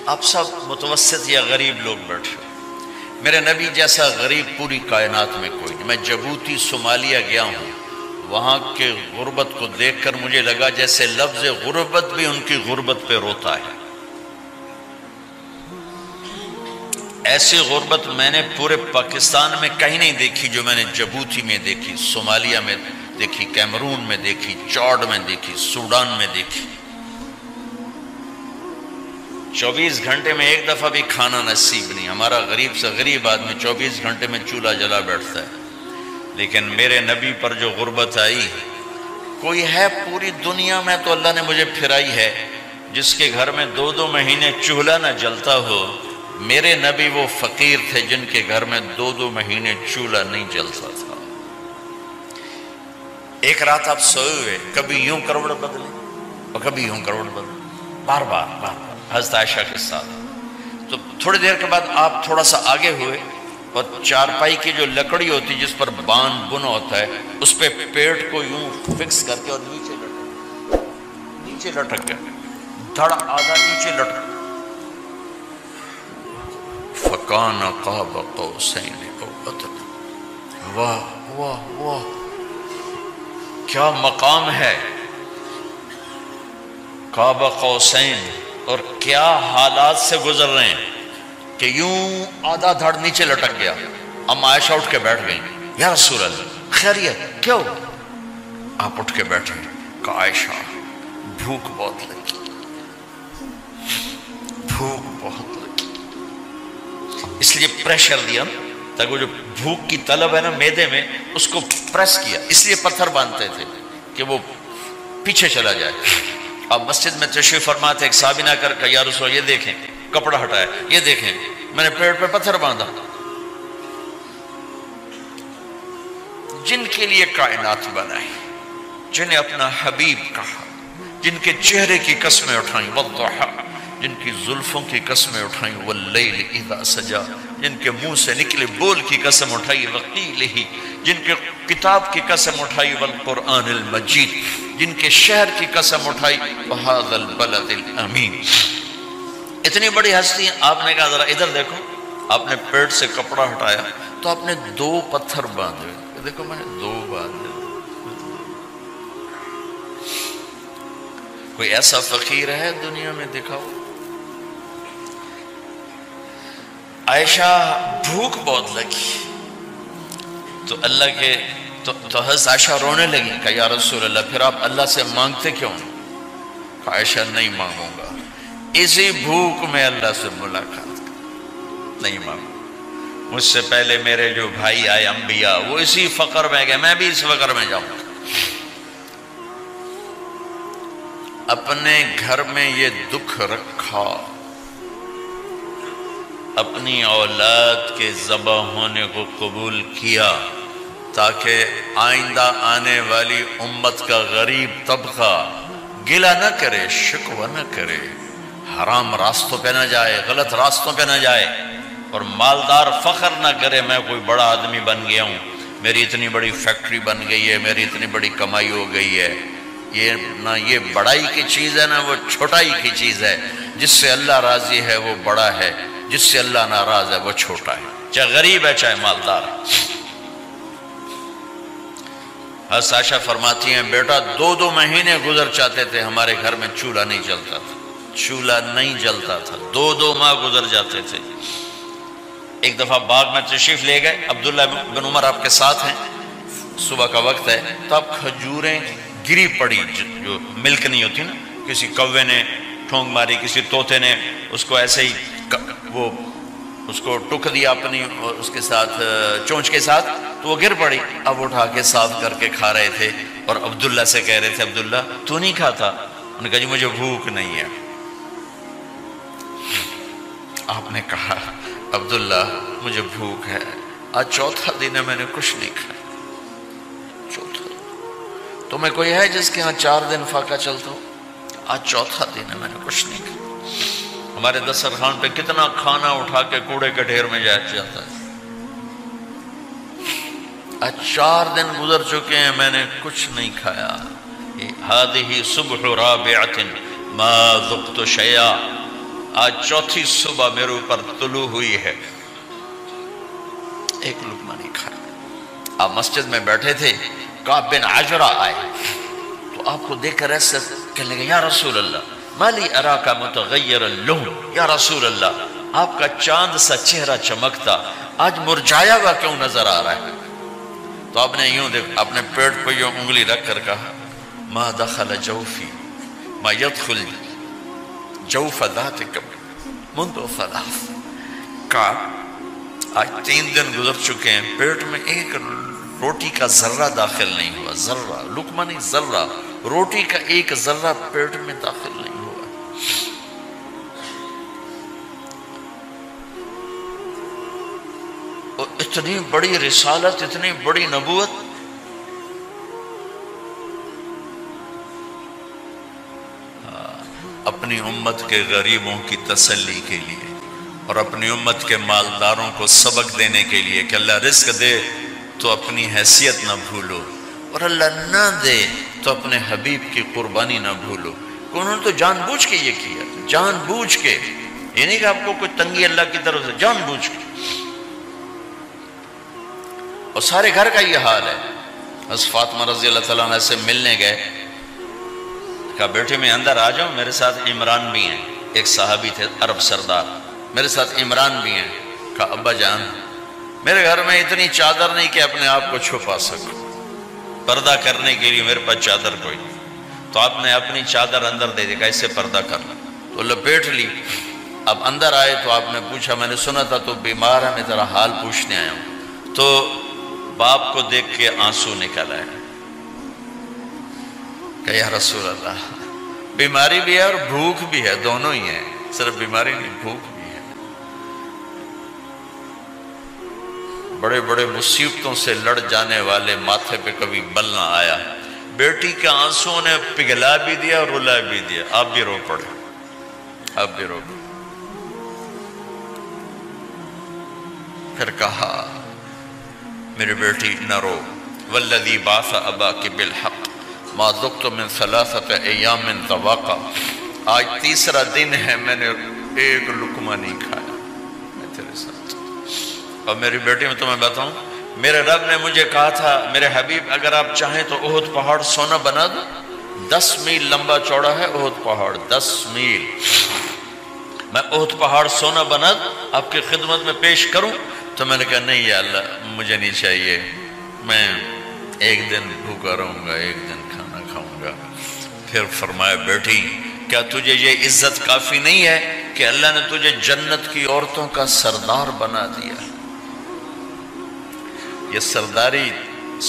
آپ سب متوسط یا غریب لوگ بیٹھے ہو، میرے نبی جیسا غریب پوری کائنات میں کوئی نہیں۔ میں جبوتی صومالیہ گیا ہوں، وہاں کے غربت کو دیکھ کر مجھے لگا جیسے لفظ غربت بھی ان کی غربت پہ روتا ہے۔ ایسی غربت میں نے پورے پاکستان میں کہیں نہیں دیکھی جو میں نے جبوتی میں دیکھی، صومالیہ میں دیکھی، کیمرون میں دیکھی، چاڈ میں دیکھی، سوڈان میں دیکھی۔ 24 گھنٹے میں ایک دفعہ بھی کھانا نصیب نہیں۔ ہمارا غریب سے غریب آدمی 24 گھنٹے میں چولہا جلا بیٹھتا ہے، لیکن میرے نبی پر جو غربت آئی، کوئی ہے پوری دنیا میں تو اللہ نے مجھے پھرائی ہے جس کے گھر میں 2 مہینے چولہا نہ جلتا ہو۔ میرے نبی وہ فقیر تھے جن کے گھر میں 2 مہینے چولہا نہیں جلتا تھا۔ ایک رات آپ سوئے ہوئے، کبھی یوں کروڑ بدلے اور کبھی یوں کروڑ بدلے، بار بار حضرت عائشہ کے ساتھ۔ تو تھوڑی دیر کے بعد آپ تھوڑا سا آگے ہوئے اور چارپائی کی جو لکڑی ہوتی جس پر بان بنا ہوتا ہے، اس پہ پیٹ کو یوں فکس کر کے اور نیچے لٹک گیا، دھڑ آدھا نیچے لٹک۔ فَكَانَ قَابَ قَوْسَيْنِ أَوْ أَدْنَىٰ۔ واہ واہ واہ، کیا مقام ہے قاب قوسین، اور کیا حالات سے گزر رہے ہیں کہ یوں آدھا دھڑ نیچے لٹک گیا۔ ام عائشہ اٹھ کے بیٹھ گئیں، یا رسول اللہ خیریت کیوں؟ آپ اٹھ کے بیٹھے کہ عائشہ بھوک بہت لگی، بھوک بہت لگی، اس لیے پریشر دیا تاکہ وہ جو بھوک کی طلب ہے نا میدے میں، اس کو پریس کیا، اس لیے پتھر باندھتے تھے کہ وہ پیچھے چلا جائے۔ اب مسجد میں تشریف فرما تھے، ایک صحابی نے کر یا رسول اللہ یہ دیکھیں، کپڑا ہٹایا، یہ دیکھیں میں نے پیٹ پہ پتھر باندھا۔ جن کے لیے کائنات بنائی، جنہیں اپنا حبیب کہا، جن کے چہرے کی قسمیں اٹھائیں، والضحیٰ، جن کی زلفوں کی قسمیں اٹھائیں، واللیل اذا سجا، جن کے منہ سے نکلے بول کی قسم اٹھائی، وقیلہ، جن کے کتاب کی قسم اٹھائی، والقرآن المجید، جن کے شہر کی قسم اٹھائی، وہذا البلد الامین۔ اتنی بڑی ہستی ہیں، آپ نے کہا ذرا ادھر دیکھو، آپ نے پیٹ سے کپڑا ہٹایا تو آپ نے 2 پتھر باندھے، دیکھو میں نے 2 باندھے۔ کوئی ایسا فقیر ہے دنیا میں دکھاؤ؟ عائشہ بھوک بہت لگی تو اللہ کے تو حضرت عائشہ رونے لگی کہ یا رسول اللہ پھر آپ اللہ سے مانگتے کیوں؟ کہ عائشہ نہیں مانگوں گا، اسی بھوک میں اللہ سے ملاقات نہیں مانگوں، مجھ سے پہلے میرے جو بھائی آئے انبیاء وہ اسی فقر میں گئے، میں بھی اس فقر میں جاؤں گا۔ اپنے گھر میں یہ دکھ رکھا، اپنی اولاد کے ذبح ہونے کو قبول کیا تاکہ آئندہ آنے والی امت کا غریب طبقہ گلہ نہ کرے، شکوہ نہ کرے، حرام راستوں پہ نہ جائے، غلط راستوں پہ نہ جائے، اور مالدار فخر نہ کرے میں کوئی بڑا آدمی بن گیا ہوں، میری اتنی بڑی فیکٹری بن گئی ہے، میری اتنی بڑی کمائی ہو گئی ہے۔ یہ نہ یہ بڑائی کی چیز ہے، نہ وہ چھوٹائی کی چیز ہے۔ جس سے اللہ راضی ہے وہ بڑا ہے، جس سے اللہ ناراض ہے وہ چھوٹا ہے، چاہے غریب ہے چاہے مالدار ہے۔ حضرت عائشہ فرماتی ہیں بیٹا 2 مہینے گزر جاتے تھے ہمارے گھر میں چولہا نہیں جلتا تھا، چولہا نہیں جلتا تھا، 2 ماہ گزر جاتے تھے۔ ایک دفعہ باغ میں تشریف لے گئے، عبداللہ بن عمر آپ کے ساتھ ہیں، صبح کا وقت ہے تو اب کھجوریں گری پڑی، جو ملک نہیں ہوتی نا، کسی کوے نے ٹھونگ ماری، کسی طوطے نے اس کو ایسے ہی وہ اس کو ٹک دیا اپنی اس کے ساتھ چونچ کے ساتھ، تو وہ گر پڑی۔ اب اٹھا کے صاف کر کے کھا رہے تھے اور عبداللہ سے کہہ رہے تھے عبداللہ تو نہیں کھاتا؟ انہوں نے کہا جی مجھے بھوک نہیں ہے۔ آپ نے کہا عبداللہ مجھے بھوک ہے، آج 4تھا دن ہے میں نے کچھ نہیں کھایا، 4تھا دن۔ تمہیں کوئی ہے جس کے ہاں 4 دن فاقہ چلتا ہو؟ آج 4تھا دن ہے میں نے کچھ نہیں کھایا۔ ہمارے دسترخوان پہ کتنا کھانا اٹھا کے کوڑے کے ڈھیر میں جاتا ہے، آج 4 دن گزر چکے ہیں میں نے کچھ نہیں کھایا۔ هذه صبح رابعة ما ذقت شيئا، آج چوتھی صبح میرے اوپر طلوع ہوئی ہے، ایک لقمہ نہیں کھایا۔ آپ مسجد میں بیٹھے تھے، کعب بن عجرہ آئے تو آپ کو دیکھ کر ایسے کہنے لگے یا رسول اللہ مالی اراکا متغیر اللون، یا رسول اللہ آپ کا چاند سا چہرہ چمکتا آج مرجھایا ہوا کیوں نظر آ رہا ہے؟ تو آپ نے یوں دیکھ اپنے پیٹ پہ یوں انگلی رکھ کر کہا ما دخل جوفی ما يدخل جوف ذاتک منذ ثلاث، کہا آج 3 دن گزر چکے ہیں، پیٹ میں ایک روٹی کا ذرہ داخل نہیں ہوا، ذرہ، لقمہ نہیں ذرہ، روٹی کا ایک ذرہ پیٹ میں داخل نہیں ہوا۔ اور اتنی بڑی رسالت، اتنی بڑی نبوت، اپنی امت کے غریبوں کی تسلی کے لیے اور اپنی امت کے مالداروں کو سبق دینے کے لیے کہ اللہ رزق دے تو اپنی حیثیت نہ بھولو، اور اللہ نہ دے تو اپنے حبیب کی قربانی نہ بھولو۔ انہوں نے تو جان بوجھ کے یہ کیا، جان بوجھ کے، یہ نہیں کہ آپ کو کوئی تنگی اللہ کی طرف سے، جان بوجھ کے۔ اور سارے گھر کا یہ حال ہے۔ حضرت فاطمہ رضی اللہ تعالیٰ عنہ سے ملنے گئے، کہا بیٹے میں اندر آ جاؤں، میرے ساتھ عمران بھی ہیں، ایک صحابی تھے عرب سردار، میرے ساتھ عمران بھی ہیں۔ کہا ابا جان میرے گھر میں اتنی چادر نہیں کہ اپنے آپ کو چھپا سکوں، پردہ کرنے کے لیے میرے پاس چادر کوئی، تو آپ نے اپنی چادر اندر دے دی، کہا اس سے پردہ کر لیں، تو لپیٹ لی۔ اب اندر آئے تو آپ نے پوچھا میں نے سنا تھا تو بیمار ہے، میں تیرا حال پوچھنے آیا ہوں۔ تو باپ کو دیکھ کے آنسو نکل آئے کہ یا رسول اللہ بیماری بھی ہے اور بھوک بھی ہے، دونوں ہی ہیں، صرف بیماری نہیں بھوک بھی ہے۔ بڑے بڑے مصیبتوں سے لڑ جانے والے ماتھے پہ کبھی بل نہ آیا، بیٹی کے آنسوں نے پگھلا بھی دیا اور رلا بھی دیا، آپ بھی رو پڑے، آپ بھی رو پڑے۔ پھر کہا میری بیٹی نہ رو، والذی بعث اباک بالحق ما ذقت من 3 ایام ذواقا، آج 3 دن ہے میں نے ایک لقمہ نہیں کھایا، میں تیرے ساتھ۔ اور میری بیٹی میں تمہیں بتاؤں، میرے رب نے مجھے کہا تھا میرے حبیب اگر آپ چاہیں تو احد پہاڑ سونا بنا دو، 10 میل لمبا چوڑا ہے احد پہاڑ، 10 میل، میں احد پہاڑ سونا بنا دوں آپ کی خدمت میں پیش کروں؟ تو میں نے کہا نہیں یا اللہ مجھے نہیں چاہیے، میں ایک دن بھوکا رہوں گا، ایک دن کھانا کھاؤں گا۔ پھر فرمایا بیٹی کیا تجھے یہ عزت کافی نہیں ہے کہ اللہ نے تجھے جنت کی عورتوں کا سردار بنا دیا؟ یہ سرداری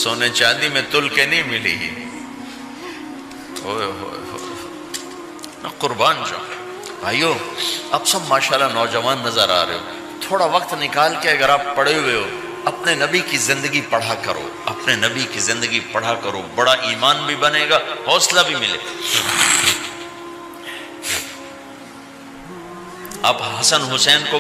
سونے چاندی میں تل کے نہیں ملی ہی، ہوئے ہوئے ہوئے قربان جاؤ۔ بھائیو اب سب ماشاءاللہ نوجوان نظر آ رہے ہو، تھوڑا وقت نکال کے اگر آپ پڑھے ہوئے ہو اپنے نبی کی زندگی پڑھا کرو، اپنے نبی کی زندگی پڑھا کرو، بڑا ایمان بھی بنے گا، حوصلہ بھی ملے گا۔ آپ حسن حسین کو